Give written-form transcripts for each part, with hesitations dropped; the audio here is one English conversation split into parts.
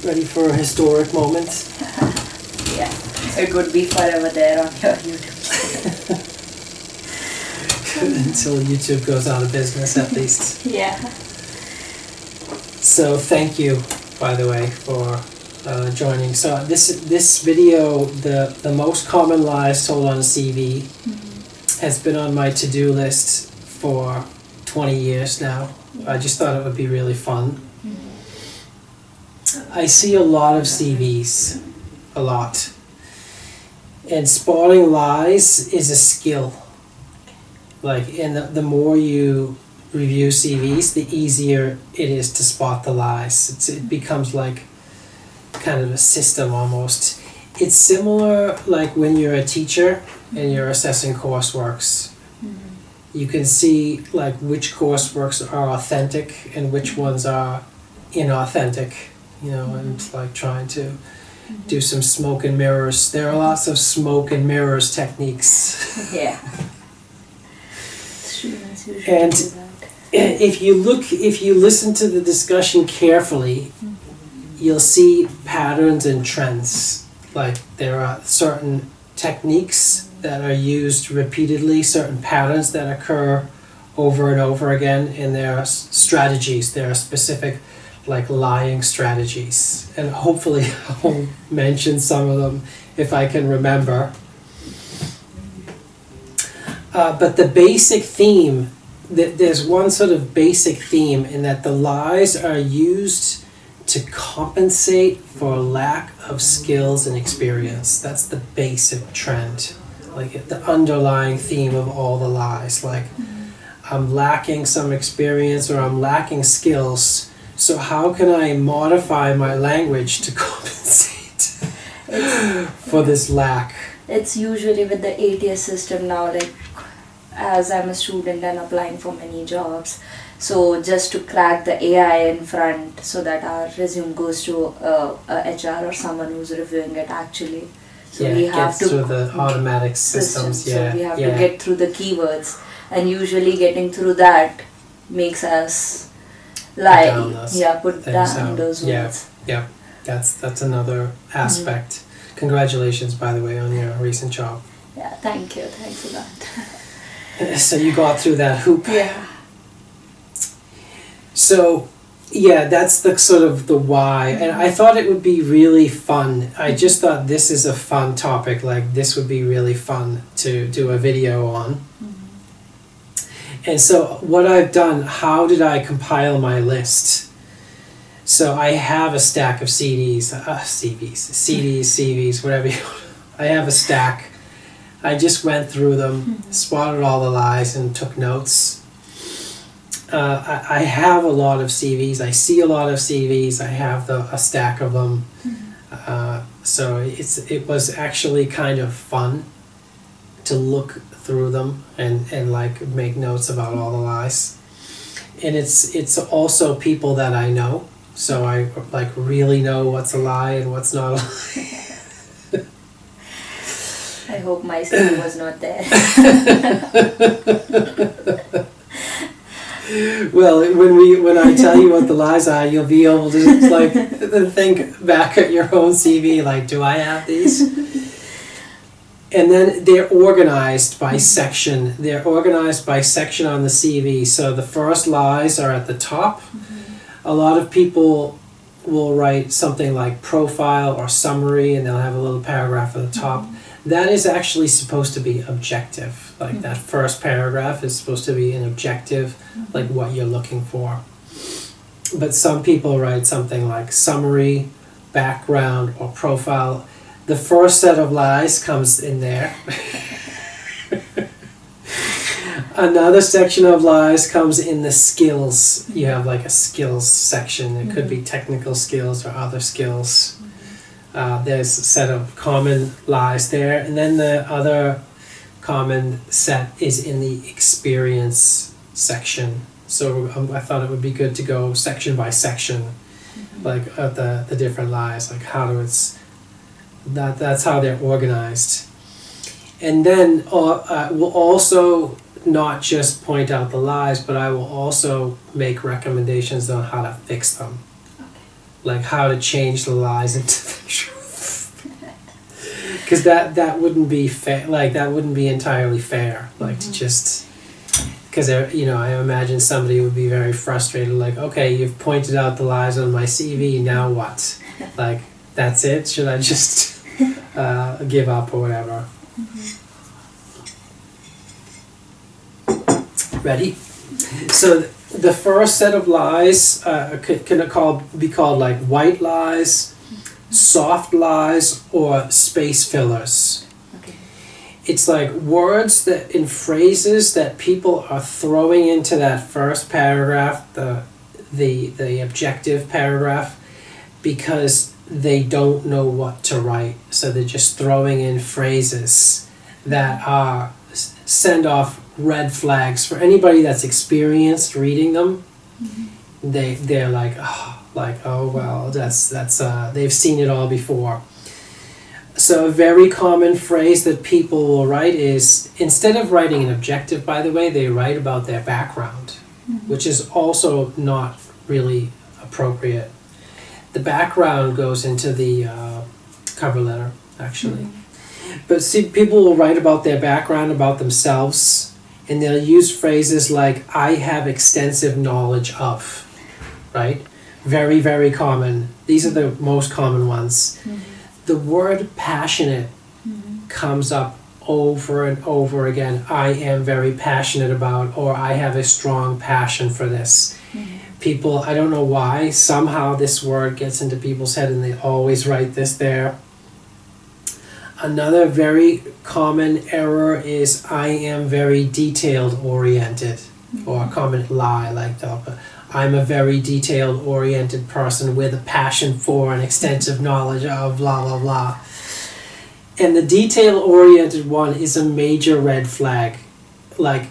Ready for a historic moment? Yeah, it would be forever there on your YouTube. Until YouTube goes out of business, at least. Yeah. So thank you, by the way, for joining. So this video, the most common lies told on a CV, has been on my to-do list for 20 years now. I just thought it would be really fun. I see a lot of CVs, a lot. And spotting lies is a skill. And the more you review CVs, the easier it is to spot the lies. It becomes like kind of a system almost. It's similar like when you're a teacher and you're assessing courseworks. You can see like which courseworks are authentic and which ones are inauthentic, and like trying to do some smoke and mirrors. There are lots of smoke and mirrors techniques. Yeah. And if you listen to the discussion carefully, you'll see patterns and trends. Like there are certain techniques that are used repeatedly, certain patterns that occur over and over again, and there are strategies. There are specific like lying strategies, and hopefully I'll mention some of them if I can remember. But the basic theme, there's one sort of basic theme in that the lies are used to compensate for lack of skills and experience. That's the basic trend, like the underlying theme of all the lies. Like I'm lacking some experience or I'm lacking skills, so how can I modify my language to compensate for this lack? It's usually with the ATS system now, like as I'm a student and applying for many jobs, so just to crack the AI in front so that our resume goes to a HR or someone who's reviewing it actually. So we have to through the automatic systems. So we have to get through the keywords, and usually getting through that makes us lie. Put down those words. Yeah, that's another aspect. Congratulations, by the way, on your recent job. Yeah, thank you. Thanks for that. So you got through that hoop. Yeah. So, yeah, that's the sort of the why. And I thought it would be really fun. I just thought this is a fun topic. Like, this would be really fun to do a video on. And so what I've done, how did I compile my list? So I have a stack of CDs, CVs, whatever you want. I have a stack. I just went through them, spotted all the lies, and took notes. I have a lot of CVs. I see a lot of CVs. I have a stack of them. So it was actually kind of fun to look through them and like make notes about all the lies. And it's also people that I know. So I like really know what's a lie and what's not a lie. I hope my CV was not there. Well, when I tell you what the lies are, you'll be able to like think back at your own CV. Like, do I have these? And then they're organized by section. They're organized by section on the CV. So the first lies are at the top. A lot of people will write something like profile or summary, and they'll have a little paragraph at the top. That is actually supposed to be objective. Like that first paragraph is supposed to be an objective, like what you're looking for. But some people write something like summary, background, or profile. The first set of lies comes in there. Another section of lies comes in the skills. You have like a skills section. It could be technical skills or other skills. There's a set of common lies there, and then the other common set is in the experience section. So I thought it would be good to go section by section, like of the different lies, like that's how they're organized. And then we'll also not just point out the lies, but I will also make recommendations on how to fix them. like how to change the lies into the truth. Because that wouldn't be fair. Like that wouldn't be entirely fair. Like to just, because I imagine somebody would be very frustrated. Like, okay, you've pointed out the lies on my CV. Now what? Like that's it? Should I just give up or whatever? Ready? So the first set of lies can be called like white lies, soft lies, or space fillers. Okay. It's like words that in phrases that people are throwing into that first paragraph, the objective paragraph, because they don't know what to write. So they're just throwing in phrases that send off red flags for anybody that's experienced reading them. They're like, oh well, that's they've seen it all before. So a very common phrase that people will write is, instead of writing an objective, by the way, they write about their background, which is also not really appropriate. The background goes into the cover letter, actually. But see, people will write about their background, about themselves, and they'll use phrases like, I have extensive knowledge of, right? Very, very common. These are the most common ones. The word passionate comes up over and over again. I am very passionate about, or I have a strong passion for this. People, I don't know why, somehow this word gets into people's head and they always write this there. Another very common error is I am very detailed oriented, or a common lie like that. I'm a very detailed oriented person with a passion for and extensive knowledge of blah blah blah. And the detail oriented one is a major red flag, like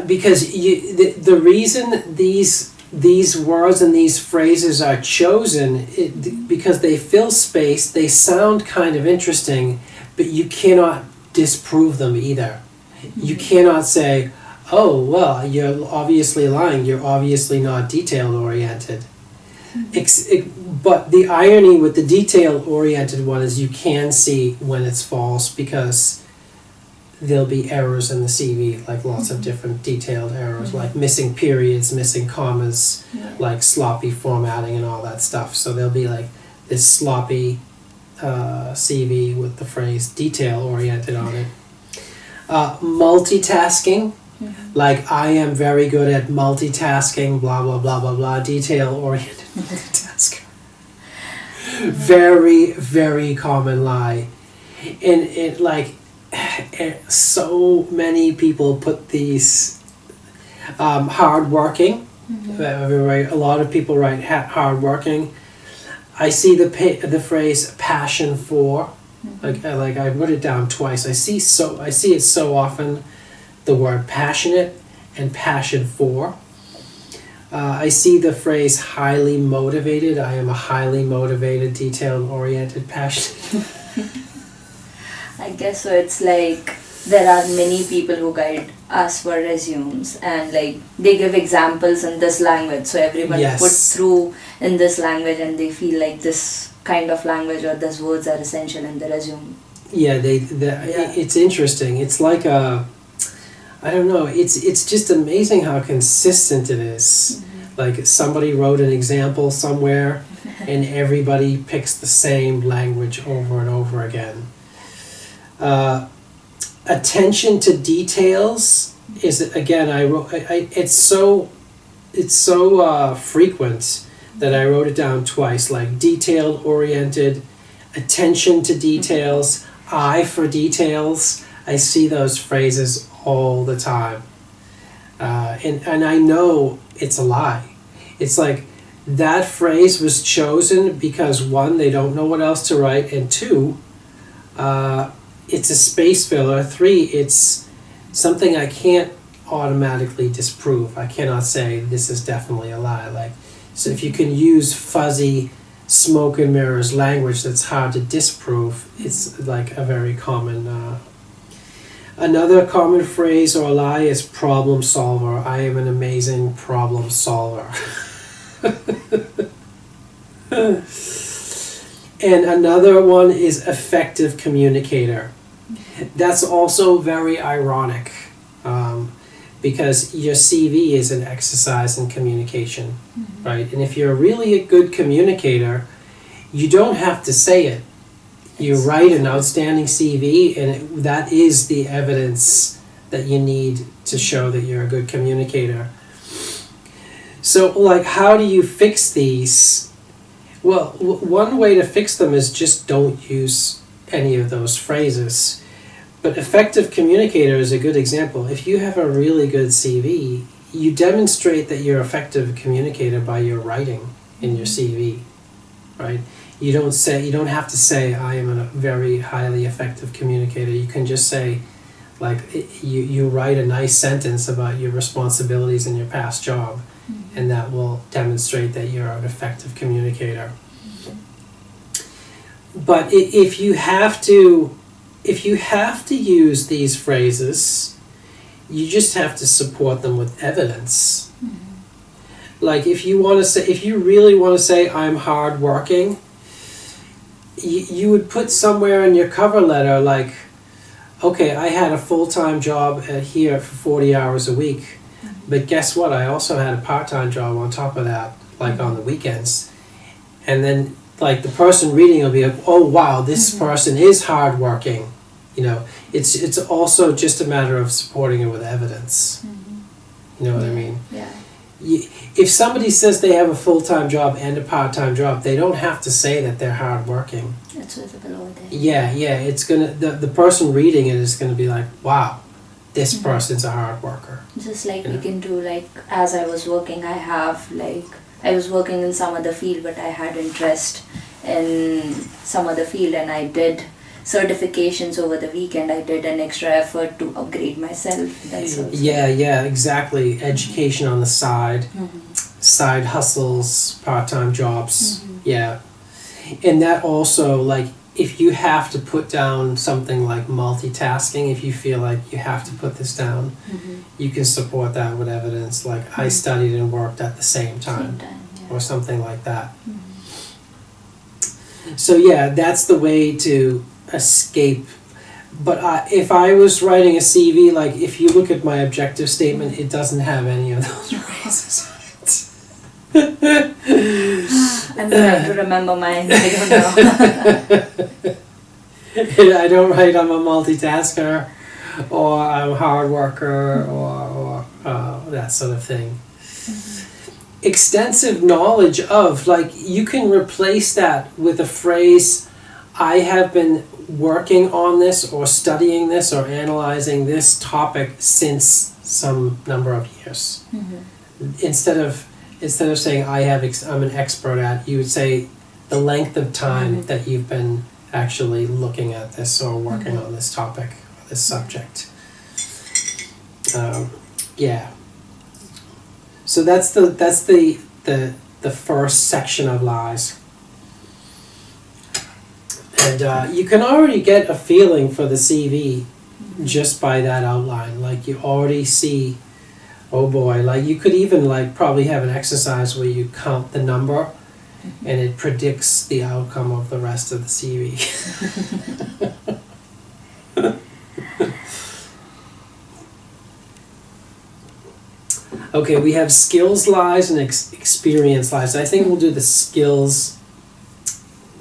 because the reason these words and these phrases are chosen because they fill space, they sound kind of interesting, but you cannot disprove them either. You cannot say, oh, well, you're obviously lying, you're obviously not detail-oriented. But the irony with the detail-oriented one is you can see when it's false, because there'll be errors in the CV, like lots of different detailed errors, like missing periods, missing commas, like sloppy formatting and all that stuff. So there'll be like this sloppy CV with the phrase detail-oriented on it. Multitasking, like I am very good at multitasking, blah, blah, blah, blah, blah, detail-oriented multitasker. Very, very common lie. And it like, so many people put these hard-working. A lot of people write hard-working. I see the phrase passion for. Like I wrote it down twice. I see it so often. The word passionate and passion for. I see the phrase highly motivated. I am a highly motivated, detail-oriented, passionate. I guess so. It's like there are many people who guide us for resumes, and like they give examples in this language, so everyone puts through in this language, and they feel like this kind of language or these words are essential in the resume. Yeah, it's interesting. It's like I don't know. It's just amazing how consistent it is. Like somebody wrote an example somewhere, and everybody picks the same language over and over again. Attention to details is, again, it's so frequent that I wrote it down twice, like detail oriented, attention to details, eye for details. I see those phrases all the time, and I know it's a lie. It's like that phrase was chosen because, one, they don't know what else to write, and two, it's a space filler. Three, it's something I can't automatically disprove. I cannot say this is definitely a lie. Like, so if you can use fuzzy smoke and mirrors language that's hard to disprove, it's like a very common. Another common phrase or lie is problem solver. I am an amazing problem solver. And another one is effective communicator. That's also very ironic, because your CV is an exercise in communication, right? And if you're really a good communicator, you don't have to say it. You write an outstanding CV, and that is the evidence that you need to show that you're a good communicator. So, like, how do you fix these? Well, one way to fix them is just don't use any of those phrases. But effective communicator is a good example. If you have a really good CV, you demonstrate that you're effective communicator by your writing in your CV, right? You don't have to say I am a very highly effective communicator. You can just say, like, you write a nice sentence about your responsibilities in your past job, and that will demonstrate that you're an effective communicator. But if you have to use these phrases, you just have to support them with evidence. Like, if you really want to say I'm hardworking, you would put somewhere in your cover letter, like, okay, I had a full-time job here for 40 hours a week, but guess what? I also had a part-time job on top of that, like on the weekends. And then, like, the person reading will be like, oh wow, this person is hardworking. You know, it's also just a matter of supporting it with evidence. You know what I mean? Yeah. If somebody says they have a full-time job and a part-time job, they don't have to say that they're hardworking. It's visible over there. Yeah, it's gonna, the person reading it is gonna be like, wow, this person's a hard worker. Just like we can do, like, as I was working, I was working in some other field, but I had interest in some other field, and I did certifications over the weekend. I did an extra effort to upgrade myself. That's also. Yeah, exactly. Education on the side, side hustles, part-time jobs. Yeah. And that also, like, if you have to put down something like multitasking, if you feel like you have to put this down, you can support that with evidence, like I studied and worked at the same time, or something like that. So yeah, that's the way to escape. But if I was writing a CV, like, if you look at my objective statement, it doesn't have any of those phrases on it. I'm trying to remember mine. I don't know. I don't write I'm a multitasker, or I'm a hard worker, or that sort of thing. Extensive knowledge of, like, you can replace that with a phrase, I have been working on this, or studying this, or analyzing this topic since some number of years. Instead of saying I'm an expert at, you would say the length of time that you've been actually looking at this or working on this topic or this subject. Yeah. So that's the first section of lies. And you can already get a feeling for the CV just by that outline. Like, you already see, oh boy, like, you could even, like, probably have an exercise where you count the number and it predicts the outcome of the rest of the CV. Okay, we have skills lies and experience lies. I think we'll do the skills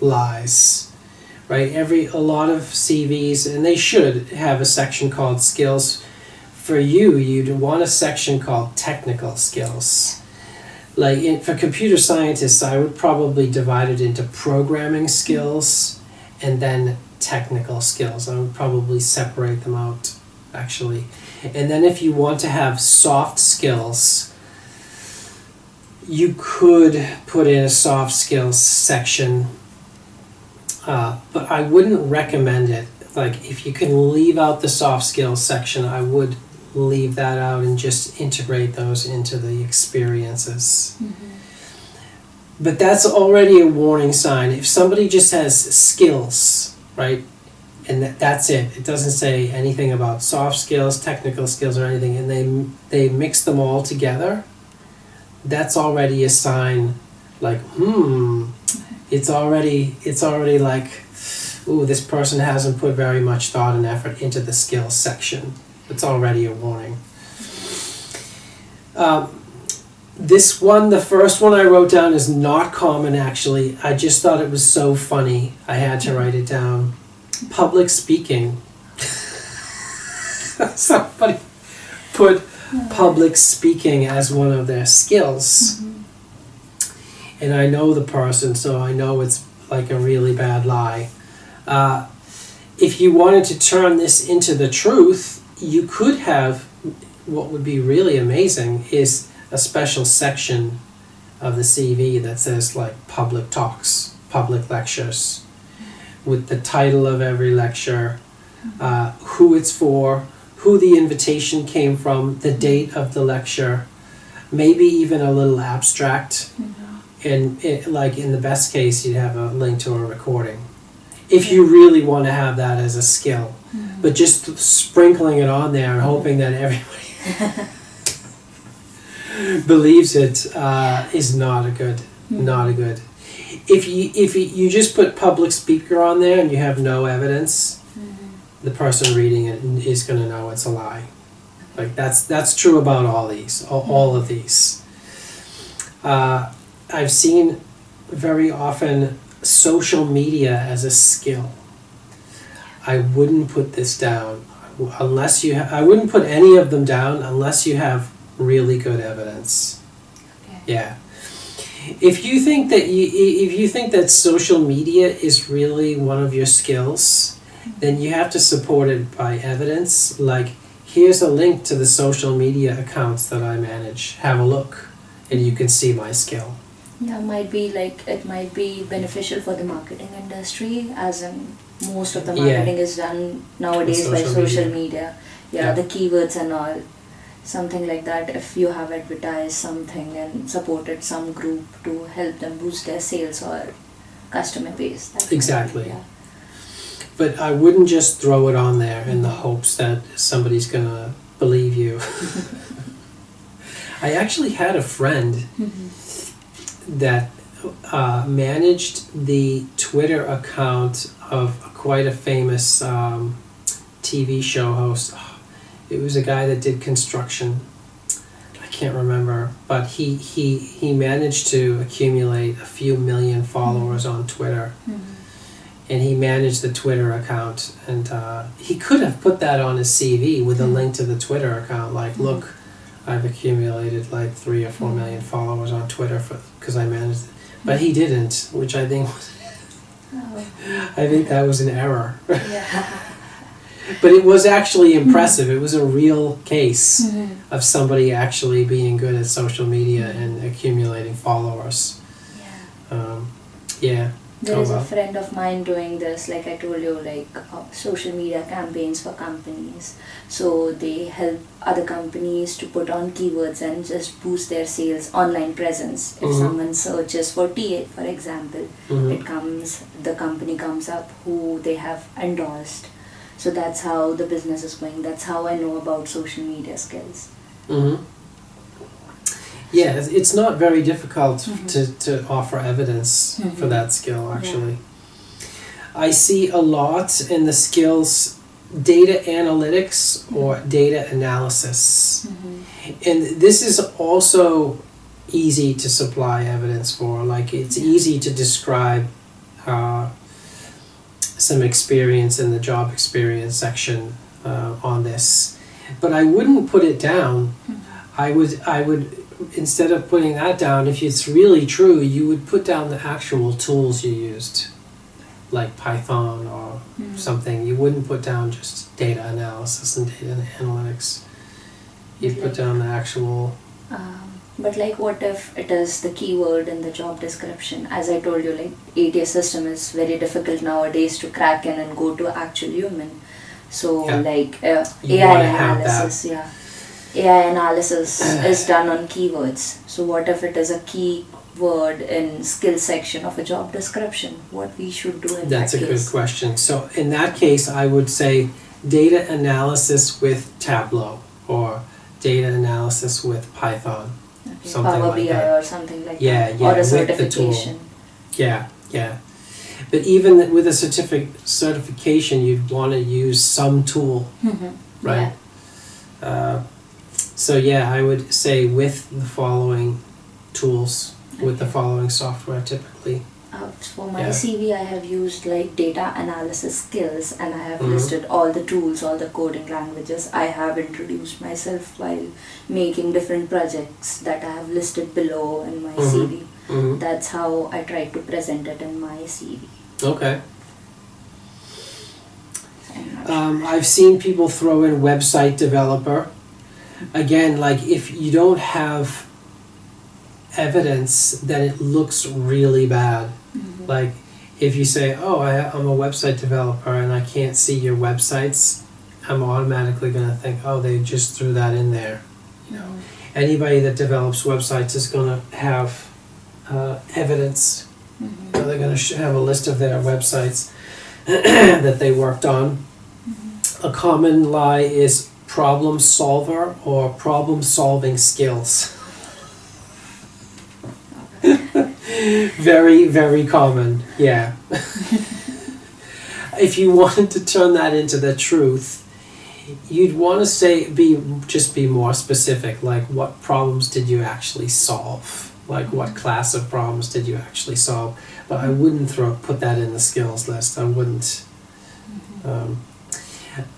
lies, right? A lot of CVs, and they should have a section called skills. For you'd want a section called technical skills. Like, for computer scientists, I would probably divide it into programming skills and then technical skills. I would probably separate them out, actually. And then if you want to have soft skills, you could put in a soft skills section, but I wouldn't recommend it. Like, if you can leave out the soft skills section, I would leave that out and just integrate those into the experiences. But that's already a warning sign. If somebody just has skills, right, and that's it, it doesn't say anything about soft skills, technical skills, or anything, and they mix them all together, that's already a sign, like, It's already like, ooh, this person hasn't put very much thought and effort into the skills section. It's already a warning. This one, the first one I wrote down, is not common actually. I just thought it was so funny. I had to write it down. Public speaking. Somebody put public speaking as one of their skills. And I know the person, so I know it's like a really bad lie. If you wanted to turn this into the truth, you could have, what would be really amazing is a special section of the CV that says like public talks, public lectures, with the title of every lecture, who it's for, who the invitation came from, the date of the lecture, maybe even a little abstract, and like in the best case you'd have a link to a recording. If you really want to have that as a skill, but just sprinkling it on there and hoping that everybody believes it is not a good. If you just put public speaker on there and you have no evidence, the person reading it is going to know it's a lie. Like that's true about all of these. I've seen very often social media as a skill. I wouldn't put this down unless you. I wouldn't put any of them down unless you have really good evidence. Okay. Yeah. If you think that social media is really one of your skills, then you have to support it by evidence. Like, here's a link to the social media accounts that I manage. Have a look, and you can see my skill. Yeah, it might be beneficial for the marketing industry, as in most of the marketing is done nowadays by social media. Yeah, the keywords and all. Something like that, if you have advertised something and supported some group to help them boost their sales or customer base. Exactly. But I wouldn't just throw it on there in the hopes that somebody's gonna believe you. I actually had a friend that managed the Twitter account of quite a famous TV show host. It was a guy that did construction. I can't remember, but he managed to accumulate a few million followers on Twitter. And he managed the Twitter account, and he could have put that on his CV with a link to the Twitter account, like, look, I've accumulated like 3 or 4 million followers on Twitter because I managed it. But he didn't, which I think that was an error. But it was actually impressive. It was a real case of somebody actually being good at social media and accumulating followers. There is a friend of mine doing this, like I told you, like social media campaigns for companies. So they help other companies to put on keywords and just boost their sales online presence. If someone searches for TA, for example, the company comes up who they have endorsed. So that's how the business is going. That's how I know about social media skills. Yeah, it's not very difficult to offer evidence for that skill, actually. I see a lot in the skills data analytics or data analysis. And this is also easy to supply evidence for. Like, it's easy to describe some experience in the job experience section on this. But I wouldn't put it down. I would instead of putting that down, if it's really true, you would put down the actual tools you used, like Python or something. You wouldn't put down just data analysis and data analytics. You'd put down the actual... But like, what if it is the keyword in the job description? As I told you, like, ATS system is very difficult nowadays to crack in and go to actual human. So like AI analysis, AI analysis is done on keywords. So what if it is a keyword in skill section of a job description? What we should do in that case? That's a good question. So in that case, I would say data analysis with Tableau or data analysis with Python. Okay. Something Power like BI that. Or something like that. Or a certification. Yeah, yeah. But even with a certification, you'd want to use some tool, right? So yeah, I would say with the following tools, with the Okay. following software typically. For my Yeah. CV, I have used like data analysis skills, and I have Mhm. listed all the tools, all the coding languages. I have introduced myself while making different projects that I have listed below in my Mhm. CV. Mhm. That's how I try to present it in my CV. Okay. I'm not sure. I've seen people throw in website developer. Again, like if you don't have evidence, then it looks really bad. Like if you say, "Oh, I'm a website developer and I can't see your websites," I'm automatically going to think, "Oh, they just threw that in there." You know, anybody that develops websites is going to have evidence. So they're going to have a list of their websites that they worked on. A common lie is problem solver or problem solving skills. Very, very common, yeah. If you wanted to turn that into the truth, you'd want to say, just be more specific, like what problems did you actually solve? Like what class of problems did you actually solve? But I wouldn't put that in the skills list, I wouldn't.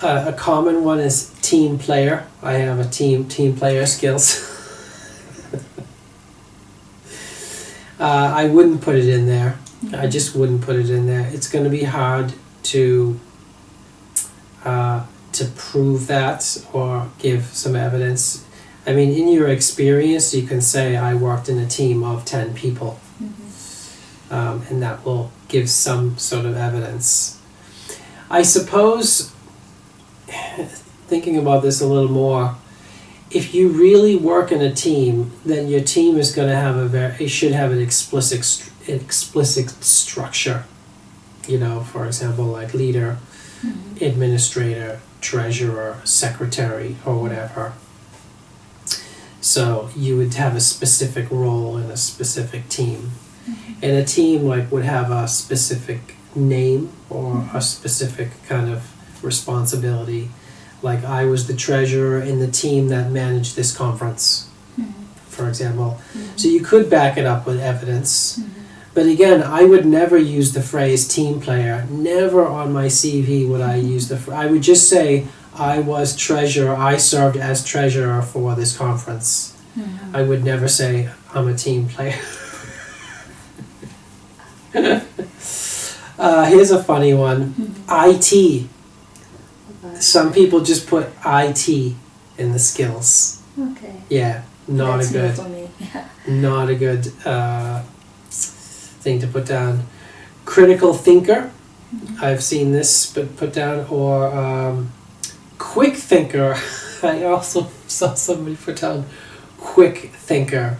A common one is team player. I have a team player skills. I wouldn't put it in there. I just wouldn't put it in there. It's going to be hard to prove that or give some evidence. I mean, in your experience, you can say I worked in a team of 10 people, and that will give some sort of evidence. I suppose, thinking about this a little more, if you really work in a team, then your team is going to have it should have an explicit structure. You know, for example, like leader, administrator, treasurer, secretary, or whatever. So you would have a specific role in a specific team. And a team would have a specific name or a specific kind of responsibility. Like I was the treasurer in the team that managed this conference, for example. So you could back it up with evidence. But again, I would never use the phrase team player. Never on my CV would I use I would just say I was treasurer, I served as treasurer for this conference. I would never say I'm a team player. Here's a funny one. IT. Some people just put IT in the skills. Okay. Yeah, not That's a good, new for me. Yeah. not a good thing to put down. Critical thinker. I've seen this put down, or quick thinker. I also saw somebody put down quick thinker.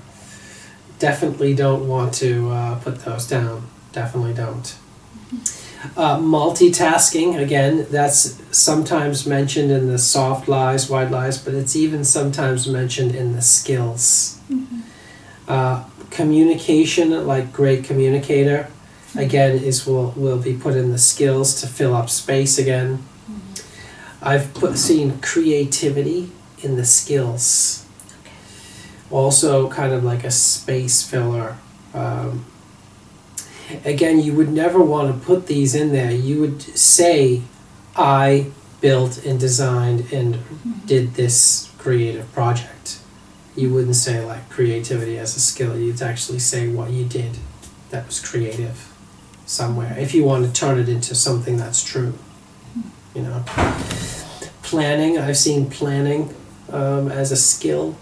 Definitely don't want to put those down. Definitely don't. Multitasking, again, that's sometimes mentioned in the soft lies, white lies, but it's even sometimes mentioned in the skills. Communication, like great communicator, again, will be put in the skills to fill up space again. I've seen creativity in the skills. Also kind of like a space filler. Again, you would never want to put these in there. You would say, I built and designed and did this creative project. You wouldn't say like creativity as a skill. You'd actually say what you did that was creative somewhere, if you want to turn it into something that's true. You know, planning, I've seen planning as a skill.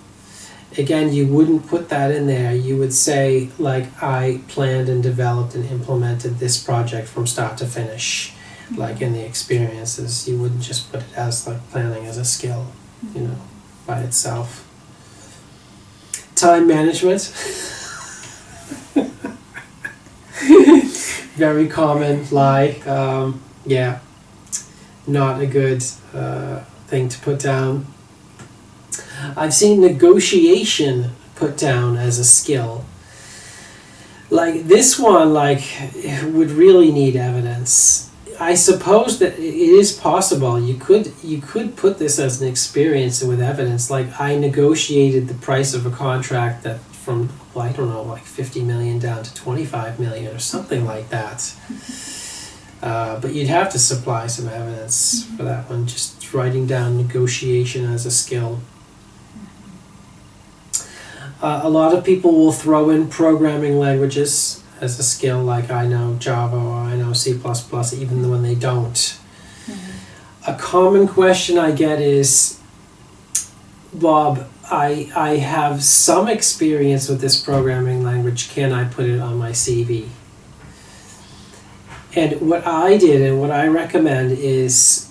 Again, you wouldn't put that in there. You would say, like, I planned and developed and implemented this project from start to finish, like in the experiences. You wouldn't just put it as like planning as a skill, you know, by itself. Time management. Very common lie. Yeah, not a good thing to put down. I've seen negotiation put down as a skill. like this one, like, would really need evidence. I suppose that it is possible. You could put this as an experience with evidence. Like, I negotiated the price of a contract that from, well, I don't know, like 50 million down to 25 million or something like that. But you'd have to supply some evidence for that one. Just writing down negotiation as a skill. A lot of people will throw in programming languages as a skill, like I know Java or I know C++, even when they don't. A common question I get is, Bob, I have some experience with this programming language, can I put it on my CV? And what I did and what I recommend is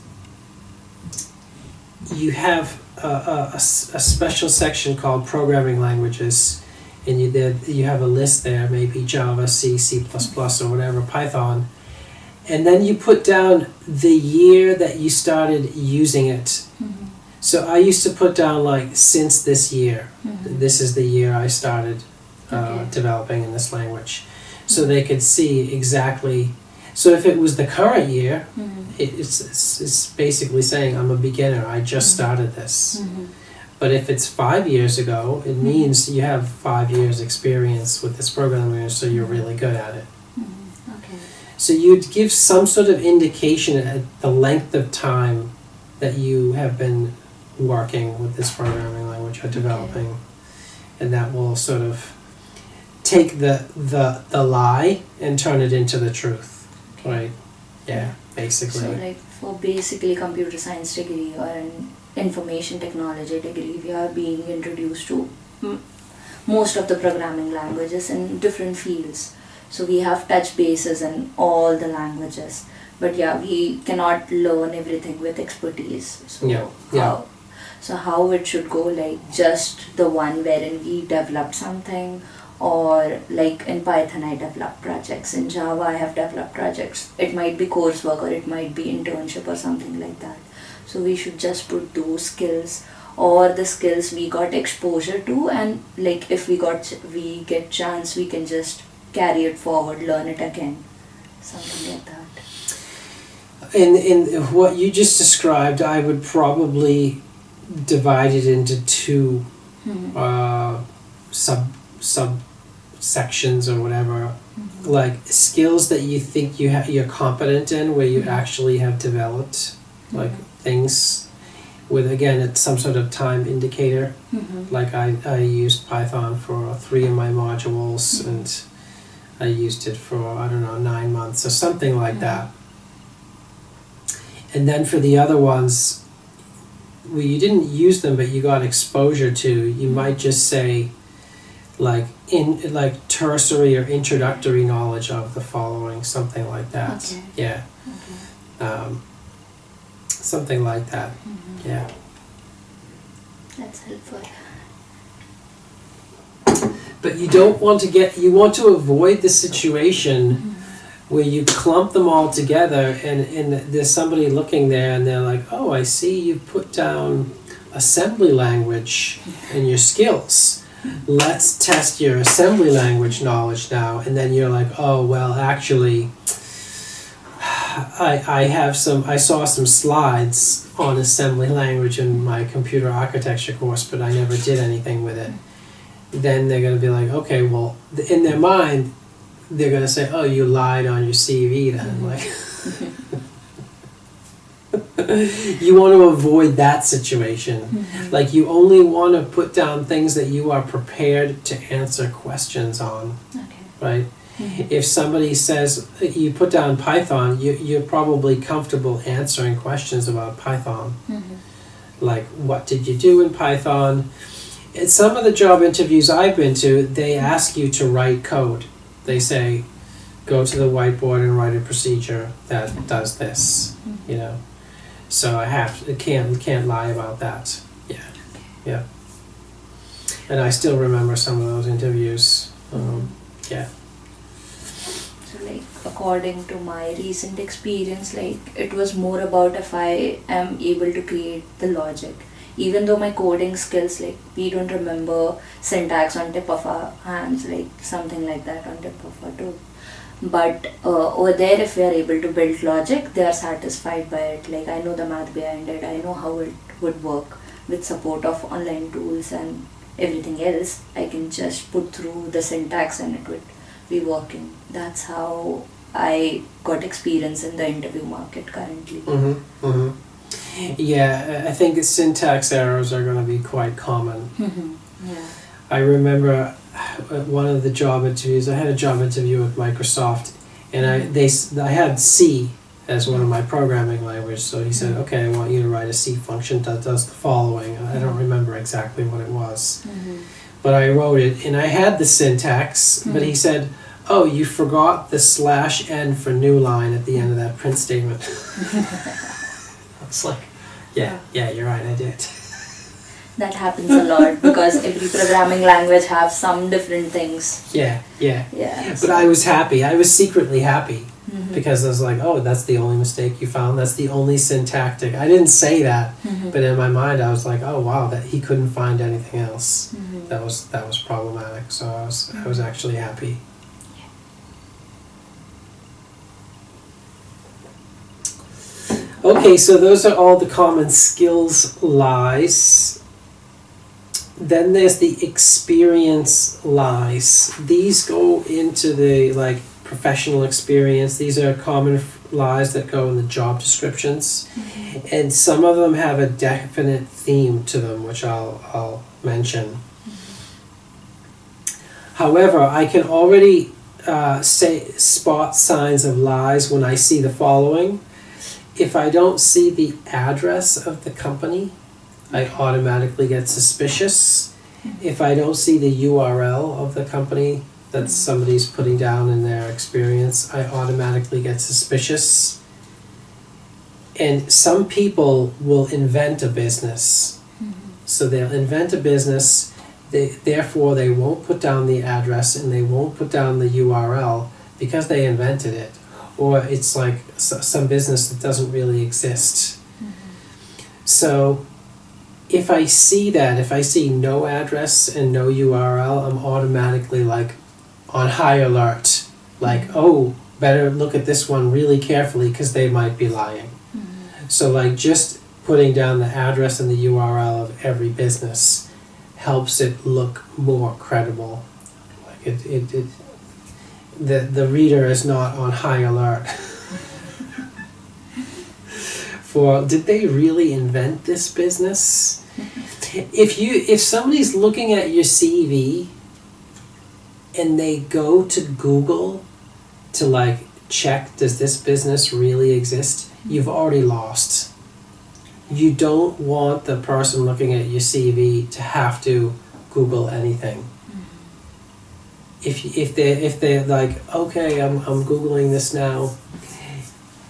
you have a special section called programming languages, and you have a list there, maybe Java, C, C++, or whatever, Python, and then you put down the year that you started using it. So I used to put down, like, since this year. This is the year I started developing in this language. So they could see exactly. So if it was the current year, it's basically saying I'm a beginner, I just started this. But if it's 5 years ago, it means you have 5 years experience with this programming language, so you're really good at it. Okay. So you'd give some sort of indication at the length of time that you have been working with this programming language or developing, and that will sort of take the lie and turn it into the truth, right? Yeah, basically. So, like, for basically computer science degree or an information technology degree, we are being introduced to most of the programming languages in different fields. So we have touch bases in all the languages, but yeah, we cannot learn everything with expertise. So how it should go, like just the one wherein we developed something, or like in Python I develop projects, in Java I have developed projects. It might be coursework or it might be internship or something like that. So we should just put those skills or the skills we got exposure to, and like if we get chance, we can just carry it forward, learn it again, something like that. In what you just described, I would probably divide it into two subsections or whatever, like skills that you think you're competent in, where you actually have developed like things with, again, it's some sort of time indicator. Like I used Python for 3 of my modules, and I used it for, I don't know, 9 months or something like that. And then for the other ones, where you didn't use them but you got exposure to, you might just say like tertiary or introductory knowledge of the following, something like that. Okay. Yeah. Okay. Something like that. Yeah. That's helpful. But you want to avoid the situation where you clump them all together and there's somebody looking there and they're like, oh, I see you put down assembly language and your skills. Let's test your assembly language knowledge now. And then you're like, oh, well, actually, I saw some slides on assembly language in my computer architecture course, but I never did anything with it. Then they're going to be like, okay, well, in their mind, they're going to say, oh, you lied on your CV then. Like, you want to avoid that situation. Like, you only want to put down things that you are prepared to answer questions on. Okay. Right? If somebody says, you put down Python, you're probably comfortable answering questions about Python. Like, what did you do in Python? In some of the job interviews I've been to, they ask you to write code. They say, go to the whiteboard and write a procedure that does this, you know. So can't lie about that. Yeah, yeah. And I still remember some of those interviews. Yeah. So, like, according to my recent experience, like, it was more about if I am able to create the logic. even though my coding skills, like we don't remember syntax on tip of our hands, like something like that on tip of our toe. But over there, if we are able to build logic, they are satisfied by it. Like I know the math behind it, I know how it would work with support of online tools and everything else. I can just put through the syntax and it would be working. That's how I got experience in the interview market currently. Mm-hmm. Mm-hmm. Yeah, I think syntax errors are going to be quite common. Yeah. I remember one of the job interviews. I had a job interview with Microsoft, and I had C as one of my programming languages. So he said, "Okay, I want you to write a C function that does the following." I don't remember exactly what it was, but I wrote it, and I had the syntax. But he said, "Oh, you forgot the /n for new line at the end of that print statement." I was like, "Yeah, you're right, I did." That happens a lot because every programming language have some different things. Yeah. Yeah. But I was happy. I was secretly happy because I was like, "Oh, that's the only mistake you found. That's the only syntactic." I didn't say that, but in my mind, I was like, "Oh, wow, that he couldn't find anything else that was problematic." So I was actually happy. Okay, so those are all the common skills lies. Then there's the experience lies. These go into the professional experience. These are common lies that go in the job descriptions, and some of them have a definite theme to them, which I'll mention. However, I can already spot signs of lies when I see the following. If I don't see the address of the company, I automatically get suspicious. If I don't see the URL of the company that somebody's putting down in their experience, I automatically get suspicious. And some people will invent a business. So they'll invent a business, therefore they won't put down the address and they won't put down the URL because they invented it. Or it's like some business that doesn't really exist. So if I see that, if I see no address and no URL, I'm automatically on high alert. Oh, better look at this one really carefully because they might be lying. So just putting down the address and the URL of every business helps it look more credible. The reader is not on high alert. For did they really invent this business? If somebody's looking at your CV and they go to Google to check, does this business really exist? You've already lost. You don't want the person looking at your CV to have to Google anything. If they're okay, I'm Googling this now,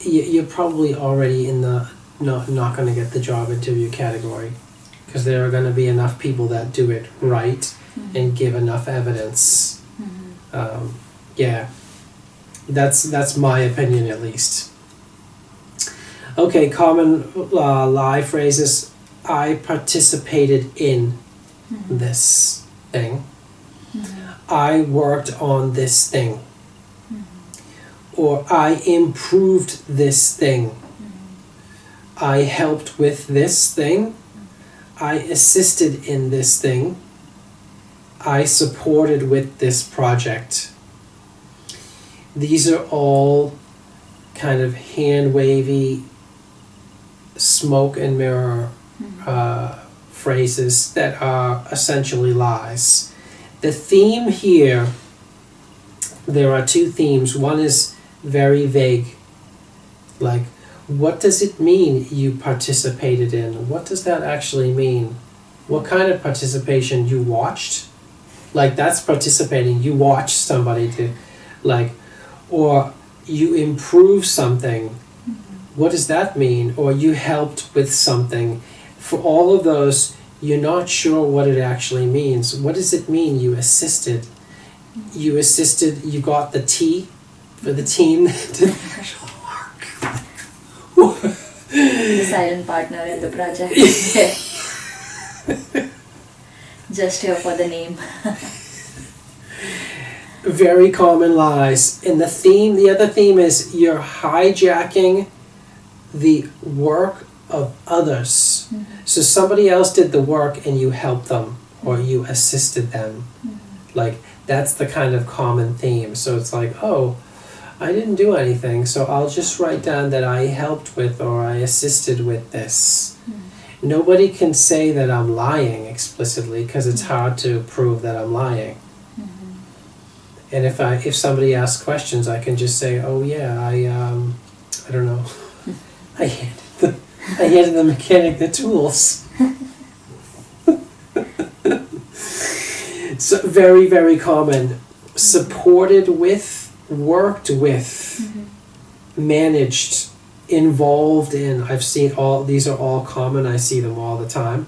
you're probably already in the not going to get the job interview category because there are going to be enough people that do it right and give enough evidence. That's my opinion at least. Okay, common lie phrases. I participated in this thing. I worked on this thing. Or I improved this thing. I helped with this thing. I assisted in this thing. I supported with this project. These are all kind of hand-wavy, smoke and mirror phrases that are essentially lies. The theme here, there are two themes. One is very vague, what does it mean you participated in? What does that actually mean? What kind of participation? You watched? That's participating. You watched somebody to, or you improved something. What does that mean? Or you helped with something. For all of those, you're not sure what it actually means. What does it mean you assisted? You assisted, you got the T for the team to work. The silent partner in the project. Just here for the name. Very common lies. And the other theme is you're hijacking the work of others. So somebody else did the work and you helped them or you assisted them. Like, that's the kind of common theme. So it's like, oh, I didn't do anything, so I'll just write down that I helped with or I assisted with this. Nobody can say that I'm lying explicitly because it's hard to prove that I'm lying. And if somebody asks questions, I can just say, oh yeah, I don't know, I handed the mechanic the tools. So very, very common. Supported with, worked with, managed, involved in. I've seen these are all common. I see them all the time.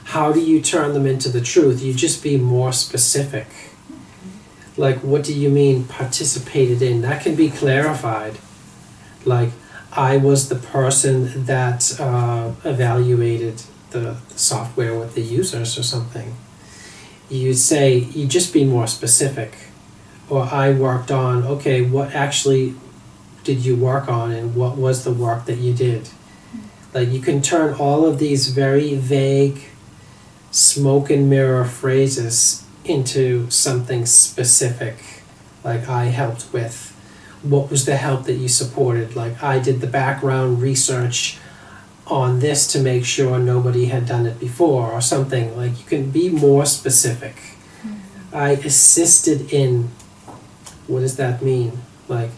How do you turn them into the truth? You just be more specific. Like, what do you mean participated in? That can be clarified. Like, I was the person that evaluated the software with the users or something. You just be more specific. Or I worked on, okay, what actually did you work on and what was the work that you did? Like, you can turn all of these very vague smoke and mirror phrases into something specific. Like, I helped with. What was the help that you supported? Like, I did the background research on this to make sure nobody had done it before or something. Like, you can be more specific. I assisted in. What does that mean? Like,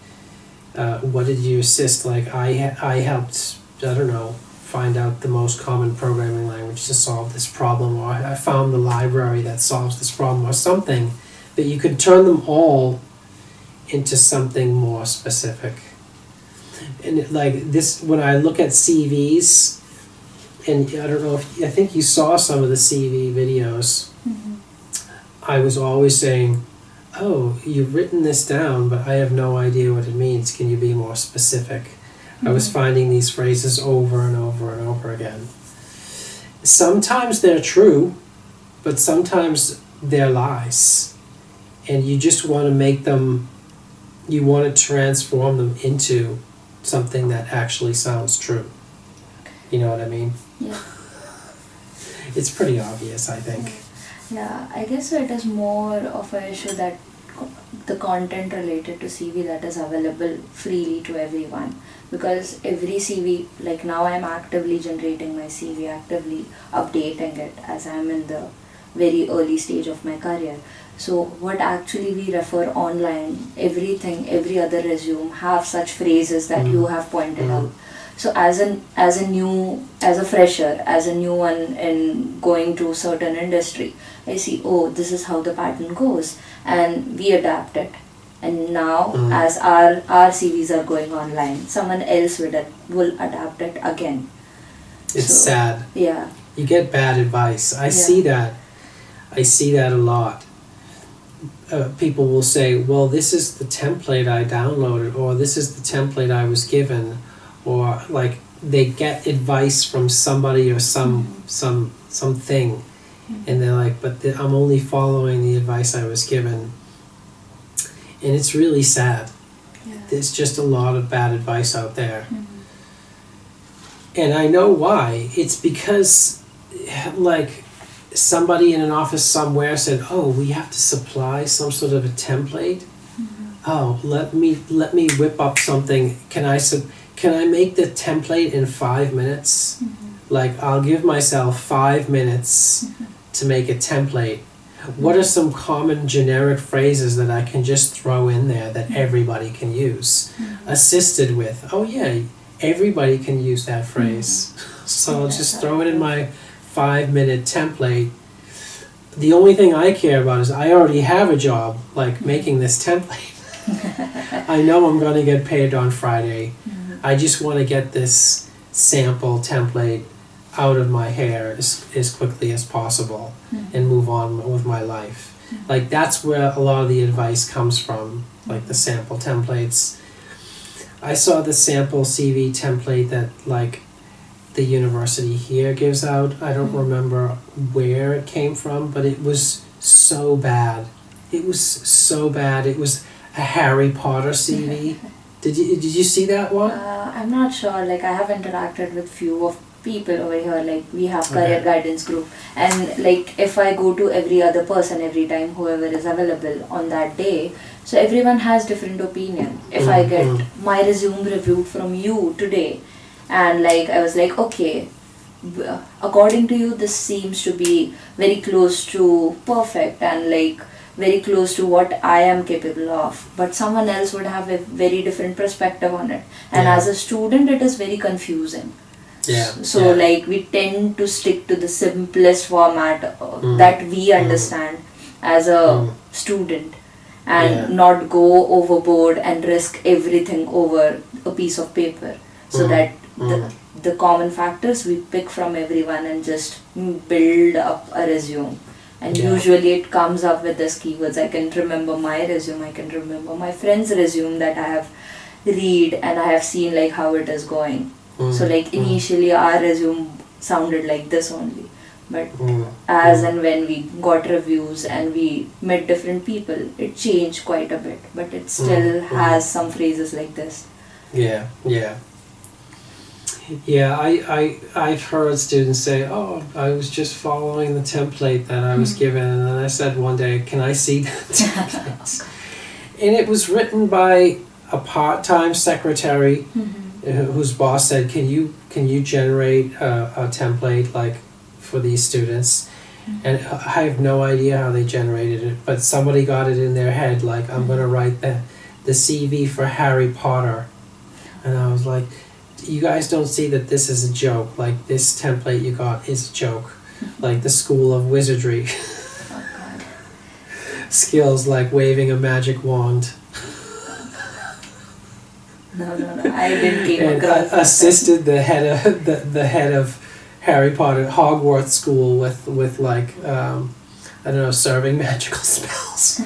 what did you assist? Like, I helped, I don't know, find out the most common programming language to solve this problem, or I found the library that solves this problem, or something. That you could turn them all into something more specific. And like this, when I look at CVs, and I don't know I think you saw some of the CV videos, I was always saying, oh, you've written this down, but I have no idea what it means. Can you be more specific? I was finding these phrases over and over and over again. Sometimes they're true, but sometimes they're lies. And you just want to make them, you want to transform them into something that actually sounds true. You know what I mean? Yeah. It's pretty obvious, I think. Yeah, I guess it is more of an issue that the content related to CV that is available freely to everyone, because every CV, like now I'm actively generating my CV, actively updating it as I'm in the very early stage of my career. So what actually we refer online, everything, every other resume have such phrases that you have pointed out. So as a fresher, as a new one in going to certain industry, I see, oh, this is how the pattern goes, and we adapt it. And now, as our CVs are going online, someone else will adapt it again. It's sad. Yeah. You get bad advice. I see that a lot. People will say, well, this is the template I downloaded, or this is the template I was given, or like they get advice from somebody or something, and they're like, but I'm only following the advice I was given. And it's really sad. Yeah. There's just a lot of bad advice out there. And I know why. It's because, like, somebody in an office somewhere said, oh, we have to supply some sort of a template. Oh, let me whip up something. Can I make the template in 5 minutes? Like, I'll give myself 5 minutes to make a template. What are some common generic phrases that I can just throw in there that everybody can use? Assisted with. Oh yeah, everybody can use that phrase. So I'll just throw it in my 5-minute template. The only thing I care about is I already have a job, like making this template. I know I'm going to get paid on Friday. I just want to get this sample template out of my hair as quickly as possible and move on with my life. Like, that's where a lot of the advice comes from, like the sample templates. I saw the sample CV template that, like, the university here gives out. I don't Mhm. remember where it came from, but it was so bad. It was so bad. It was a Harry Potter CV. Did you see that one? I'm not sure. Like I have interacted with few of people over here. Like we have career Okay. guidance group, and like if I go to every other person every time, whoever is available on that day, so everyone has different opinion. If I get Mhm. my resume reviewed from you today, and like I was like, okay, according to you, this seems to be very close to perfect and like very close to what I am capable of, but someone else would have a very different perspective on it. And Yeah. as a student, it is very confusing. Yeah. So, yeah. like, we tend to stick to the simplest format Mm. that we understand as a Mm. student, and Yeah. not go overboard and risk everything over a piece of paper. So Mm. that Mm. the common factors we pick from everyone and just build up a resume. And Yeah. usually it comes up with this keywords. I can remember my resume, I can remember my friend's resume that I have read and I have seen like how it is going. So like initially our resume sounded like this only, but as and when we got reviews and we met different people, it changed quite a bit, but it still has some phrases like this. Yeah, yeah. Yeah, I've heard students say, oh, I was just following the template that I was given, and then I said one day, can I see the template? And it was written by a part-time secretary whose boss said, can you generate a template like for these students? And I have no idea how they generated it, but somebody got it in their head, like, I'm going to write the CV for Harry Potter. And I was like, you guys don't see that this is a joke. Like, this template you got is a joke. Like the School of Wizardry. Oh God. Skills like waving a magic wand. No, I didn't came And across that. assisted the head of Harry Potter Hogwarts school with like I don't know, serving magical spells.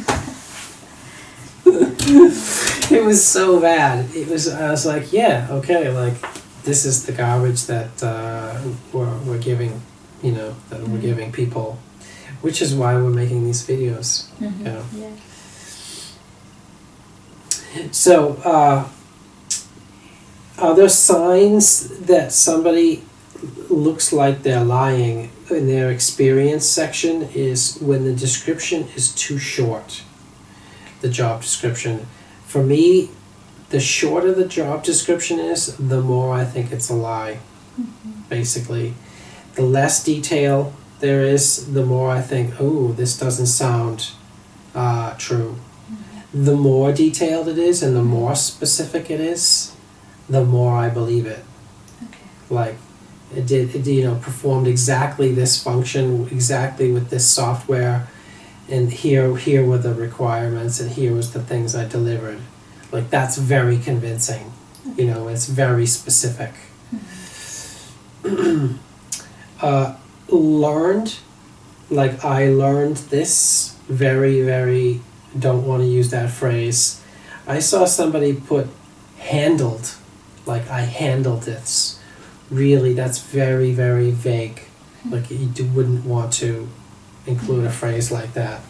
It was so bad. I was like, yeah, okay, like this is the garbage that we're giving, that we're giving people, which is why we're making these videos. Yeah. So, are there signs that somebody looks like they're lying in their experience section? Is when the description is too short, the job description. For me, the shorter the job description is, the more I think it's a lie, basically. The less detail there is, the more I think, oh, this doesn't sound true. The more detailed it is and the more specific it is, the more I believe it. Okay. Like, it performed exactly this function, exactly with this software, and here were the requirements, and here was the things I delivered. Like, that's very convincing. It's very specific. Learned, like I learned this, very, very, don't want to use that phrase. I saw somebody put handled, like I handled this. Really, that's very, very vague. Like you wouldn't want to include a phrase like that.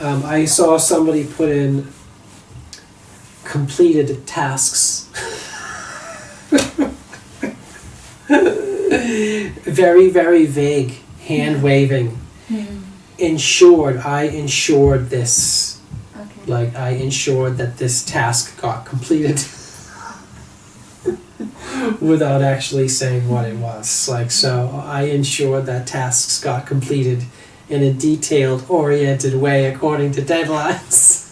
I saw somebody put in completed tasks. Very, very vague, hand waving. Ensured, I ensured this. Okay. Like I ensured that this task got completed. Without actually saying what it was. Like, so I ensured that tasks got completed in a detailed, oriented way according to deadlines.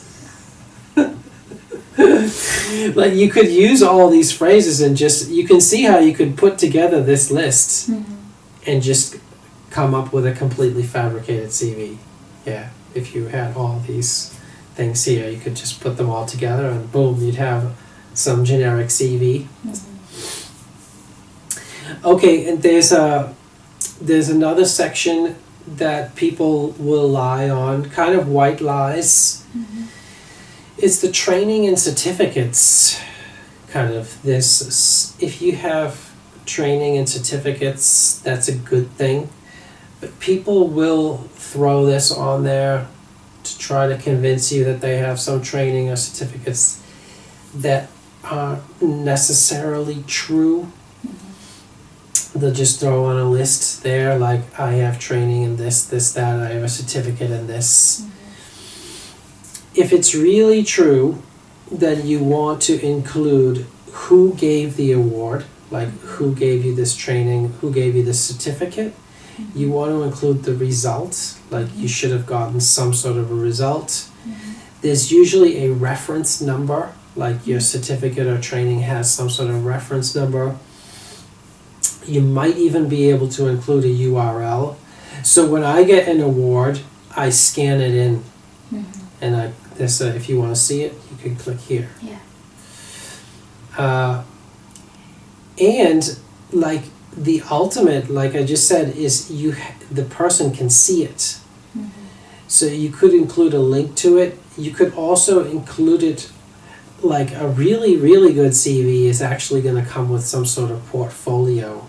Like, you could use all these phrases and you can see how you could put together this list and just come up with a completely fabricated CV. Yeah, if you had all these things here, you could just put them all together and boom, you'd have some generic CV. Okay, and there's another section that people will lie on, kind of white lies. It's the training and certificates, kind of this. If you have training and certificates, that's a good thing. But people will throw this on there to try to convince you that they have some training or certificates that aren't necessarily true. They'll just throw on a list there, like, I have training in this, that, I have a certificate in this. If it's really true, then you want to include who gave the award, like who gave you this training, who gave you this certificate. You want to include the result, like you should have gotten some sort of a result. There's usually a reference number, like your certificate or training has some sort of reference number. You might even be able to include a URL. So when I get an award, I scan it in, and if you want to see it, you can click here. Yeah. And like the ultimate, like I just said, is the person can see it. So you could include a link to it. You could also include it, like a really, really good CV is actually going to come with some sort of portfolio.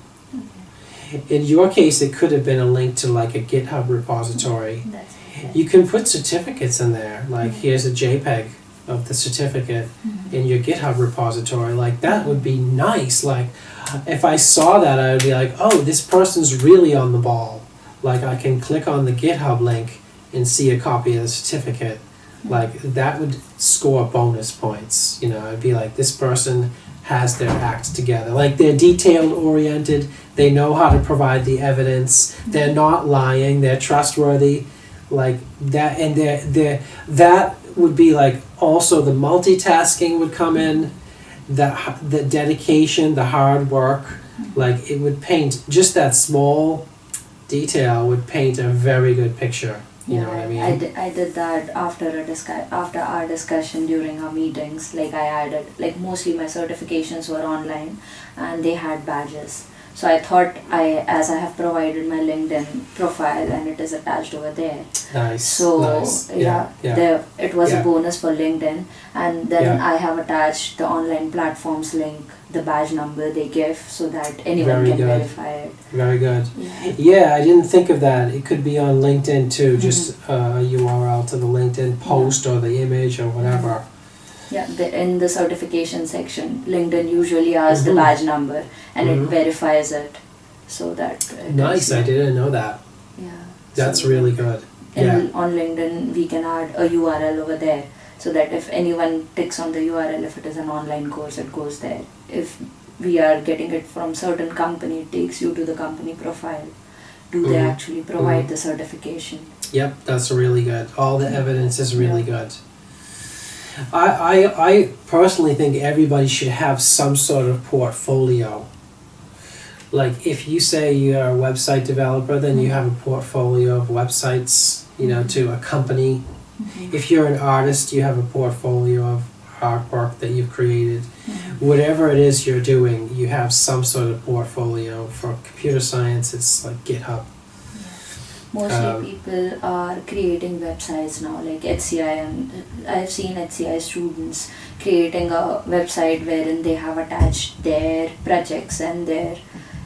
In your case, it could have been a link to like a GitHub repository. That's okay. You can put certificates in there, like here's a JPEG of the certificate in your GitHub repository. Like that would be nice. Like if I saw that, I would be like, oh, this person's really on the ball. Like I can click on the GitHub link and see a copy of the certificate. Like that would score bonus points. You know, I'd be like, this person has their act together. Like they're detail oriented, they know how to provide the evidence, they're not lying, they're trustworthy. Like that, and that would be like also the multitasking would come in, the dedication, the hard work. Like it would paint, just that small detail would paint a very good picture. You know what I mean? I did that after our discussion during our meetings. Like I added, like mostly my certifications were online and they had badges. So I thought as I have provided my LinkedIn profile and it is attached over there. Nice. So nice. It was Yeah. a bonus for LinkedIn, and then Yeah. I have attached the online platforms link, the badge number they give, so that anyone Very can good. verify it. Very good. Yeah. Yeah, I didn't think of that. It could be on LinkedIn too, just a URL to the LinkedIn post or the image or whatever. Yeah, in the certification section, LinkedIn usually asks the badge number and it verifies it, so that. Nice, I didn't know that. Yeah. That's so really good. On LinkedIn, we can add a URL over there, so that if anyone ticks on the URL, if it is an online course, it goes there. If we are getting it from certain company, it takes you to the company profile. Do they actually provide the certification? Yep, that's really good. All the evidence is really good. I personally think everybody should have some sort of portfolio. Like if you say you're a website developer, then you have a portfolio of websites, you know, to a company. If you're an artist, you have a portfolio of artwork that you've created. Whatever it is you're doing, you have some sort of portfolio. For computer science, it's like GitHub. Mostly people are creating websites now, like HCI, and I've seen HCI students creating a website wherein they have attached their projects and their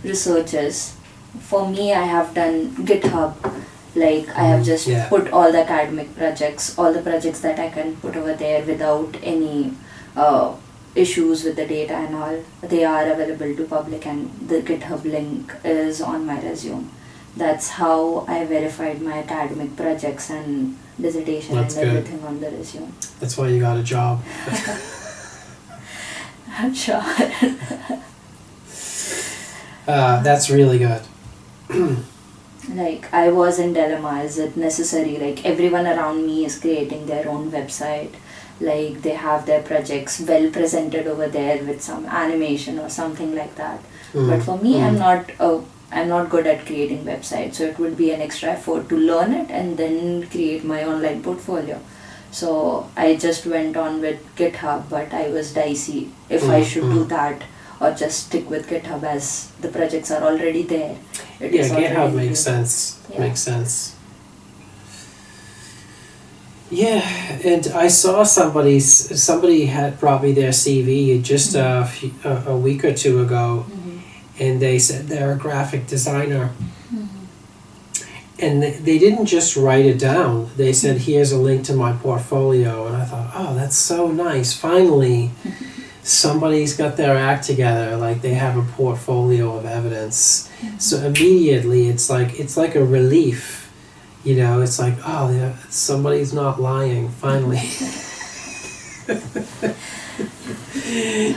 researches. For me, I have done GitHub, like I have just put all the academic projects, all the projects that I can put over there without any issues with the data and all. They are available to public, and the GitHub link is on my resume. That's how I verified my academic projects and dissertation and everything on the resume. That's why you got a job. I'm sure. That's really good. Like I was in dilemma, is it necessary? Like everyone around me is creating their own website. Like they have their projects well presented over there with some animation or something like that. But for me, I'm not good at creating websites, so it would be an extra effort to learn it and then create my online portfolio. So I just went on with GitHub, but I was dicey if I should do that or just stick with GitHub as the projects are already there. GitHub makes sense. Yeah. Makes sense. Yeah, and I saw somebody had brought me their CV just a week or two ago. and they said they're a graphic designer. And they didn't just write it down. They said, here's a link to my portfolio. And I thought, oh, that's so nice. Finally, somebody's got their act together. Like, they have a portfolio of evidence. So immediately, it's like a relief. You know, it's like, oh, yeah, somebody's not lying, finally.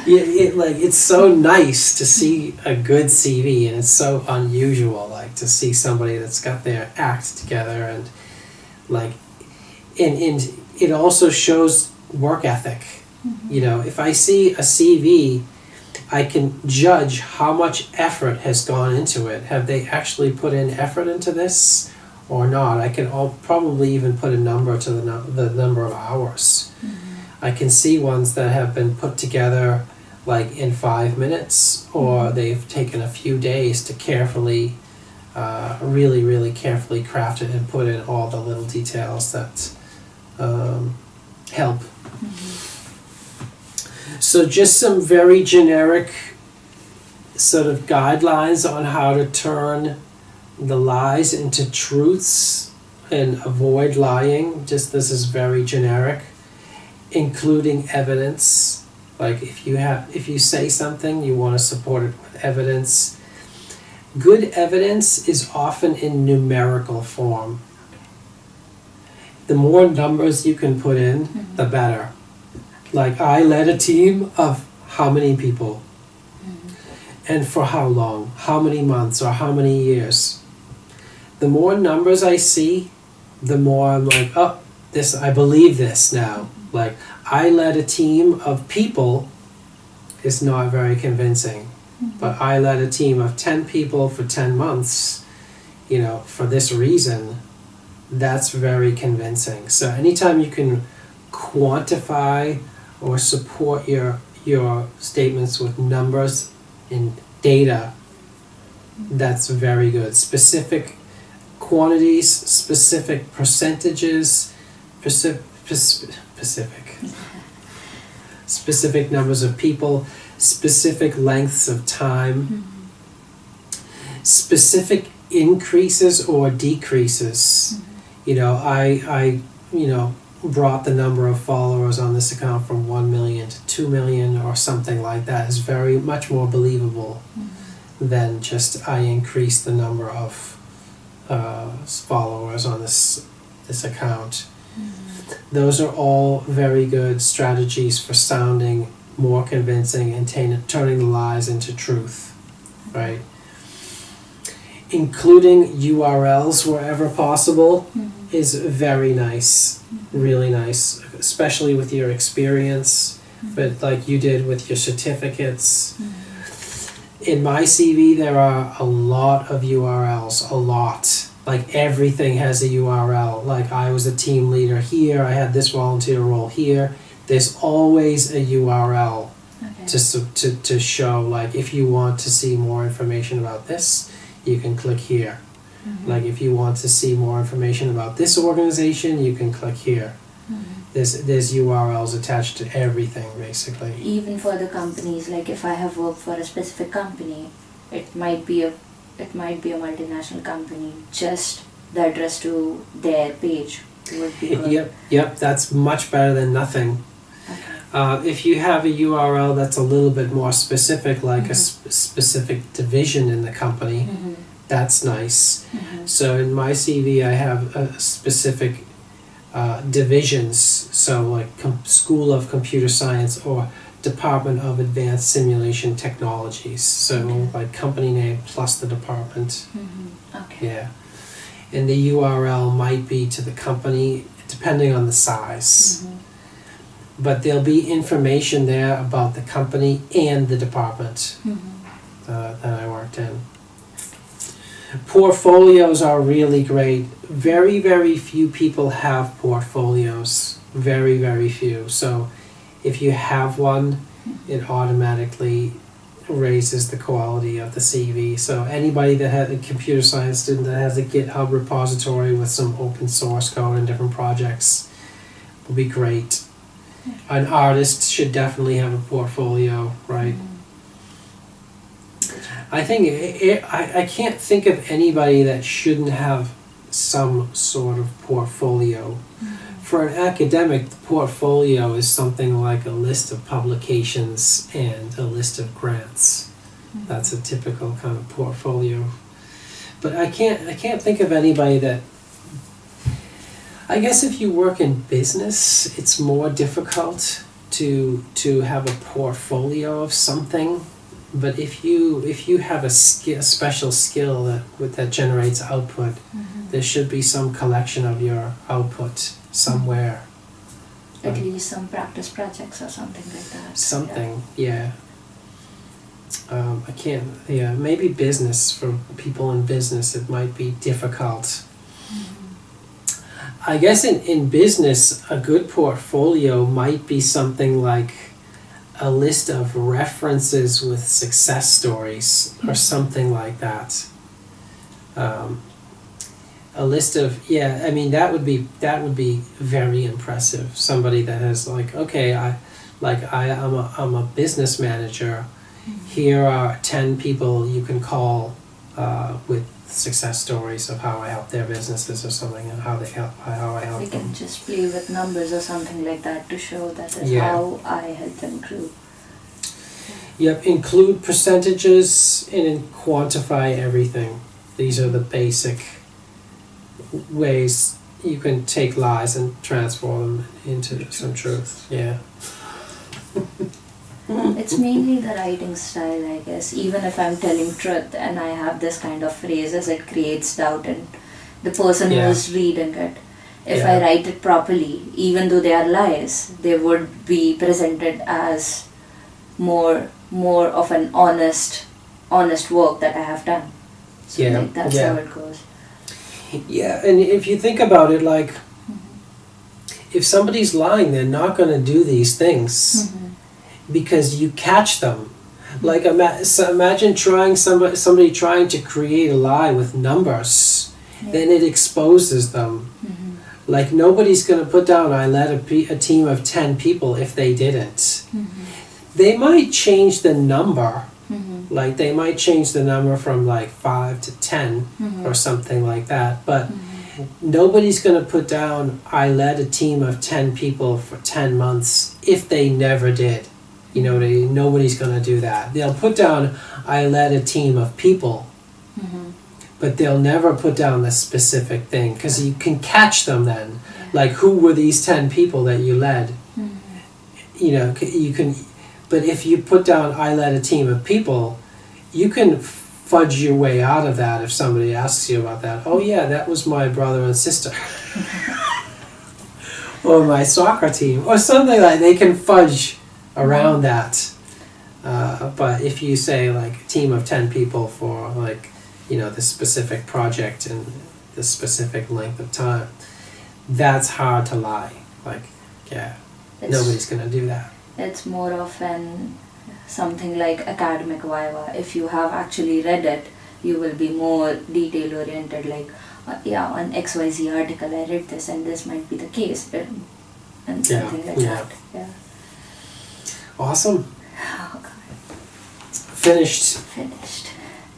It's so nice to see a good CV, and it's so unusual, like, to see somebody that's got their act together, and like, and it also shows work ethic. You know, if I see a CV, I can judge how much effort has gone into it. Have they actually put in effort into this or not? I can probably even put a number to the number of hours. I can see ones that have been put together like in 5 minutes, or they've taken a few days to carefully, really, really carefully craft it and put in all the little details that help. So just some very generic sort of guidelines on how to turn the lies into truths and avoid lying. Just, this is very generic. Including evidence. Like, if you say something, you want to support it with evidence. Good evidence is often in numerical form. The more numbers you can put in, the better. Like, I led a team of how many people? And for how long? How many months or how many years? The more numbers I see, the more I'm like, oh, I believe this now. Like, I led a team of people is not very convincing. But I led a team of 10 people for 10 months, you know, for this reason, that's very convincing. So anytime you can quantify or support your statements with numbers and data, that's very good. Specific quantities, specific percentages, specific numbers of people, specific lengths of time, specific increases or decreases. You know, I brought the number of followers on this account from 1 million to 2 million or something like that is very much more believable than just I increased the number of followers on this account. Those are all very good strategies for sounding more convincing and turning the lies into truth, right? Including URLs wherever possible is very nice, really nice, especially with your experience, but like you did with your certificates. In my CV, there are a lot of URLs, a lot. Like, everything has a URL. Like, I was a team leader here, I had this volunteer role here. There's always a URL to show, like, if you want to see more information about this, you can click here. Like, if you want to see more information about this organization, you can click here. There's URLs attached to everything, basically. Even for the companies, like if I have worked for a specific company, it might be a multinational company, just the address to their page would be good. Yep, that's much better than nothing. Okay. If you have a URL that's a little bit more specific, like a specific division in the company, that's nice. So in my CV, I have a specific divisions, so like School of Computer Science or Department of Advanced Simulation Technologies. So like company name plus the department. Okay. Yeah. And the URL might be to the company, depending on the size. But there'll be information there about the company and the department that I worked in. Portfolios are really great. Very, very few people have portfolios. Very, very few. So if you have one, it automatically raises the quality of the CV. So anybody that has a computer science student that has a GitHub repository with some open source code and different projects will be great. An artist should definitely have a portfolio, right? I think I can't think of anybody that shouldn't have some sort of portfolio. For an academic, the portfolio is something like a list of publications and a list of grants. That's a typical kind of portfolio. But I can't think of anybody that. I guess if you work in business, it's more difficult to have a portfolio of something. But if you have a special skill that generates output, there should be some collection of your output somewhere. At least some practice projects or something like that. Something, yeah. I can't. Yeah, maybe business, for people in business, it might be difficult. I guess in business, a good portfolio might be something like a list of references with success stories or something like that. A list of, I mean, that would be very impressive. Somebody that has like, okay, I'm a business manager. Here are 10 people you can call with success stories of how I help their businesses or something, and how I help We them. can just play with numbers or something like that to show that is how I help them grow. Yep, include percentages and quantify everything. These are the basic ways you can take lies and transform them into some truth. Yeah. It's mainly the writing style, I guess. Even if I'm telling truth and I have this kind of phrases, it creates doubt in the person who's reading it. If I write it properly, even though they are lies, they would be presented as more of an honest work that I have done. So that's how it goes. Yeah, and if you think about it, like, if somebody's lying, they're not going to do these things because you catch them. Like, imagine somebody trying to create a lie with numbers, then it exposes them. Like, nobody's going to put down, I led a team of 10 people if they didn't. They might change the number. Like, they might change the number from like 5 to 10 or something like that, but nobody's going to put down, I led a team of 10 people for 10 months if they never did. You know, nobody's going to do that. They'll put down, I led a team of people, but they'll never put down the specific thing, because you can catch them then. Like, who were these 10 people that you led? You know, you can. But if you put down, I led a team of people, you can fudge your way out of that if somebody asks you about that. Oh yeah, that was my brother and sister. Or my soccer team. Or something like that. They can fudge around that. But if you say like a team of 10 people for like, you know, this specific project and this specific length of time, that's hard to lie. Like, nobody's going to do that. It's more of something like academic viva. If you have actually read it, you will be more detail oriented, like on XYZ article I read this and this might be the case, and something like that. Awesome. Oh God. Finished.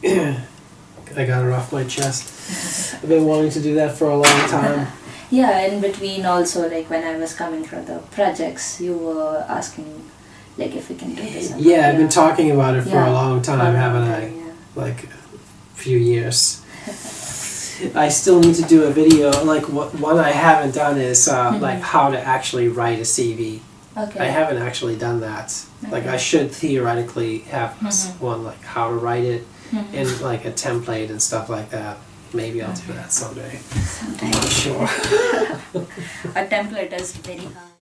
I got it off my chest. I've been wanting to do that for a long time. Yeah, in between also, like when I was coming for the projects, you were asking like if we can do this. I've been talking about it for a long time, haven't I? Like a few years. I still need to do a video. Like one I haven't done is like how to actually write a CV. Okay. I haven't actually done that. Okay. Like, I should theoretically have one, like how to write it and like a template and stuff like that. Maybe I'll do that someday. I'm not sure. A template is very hard.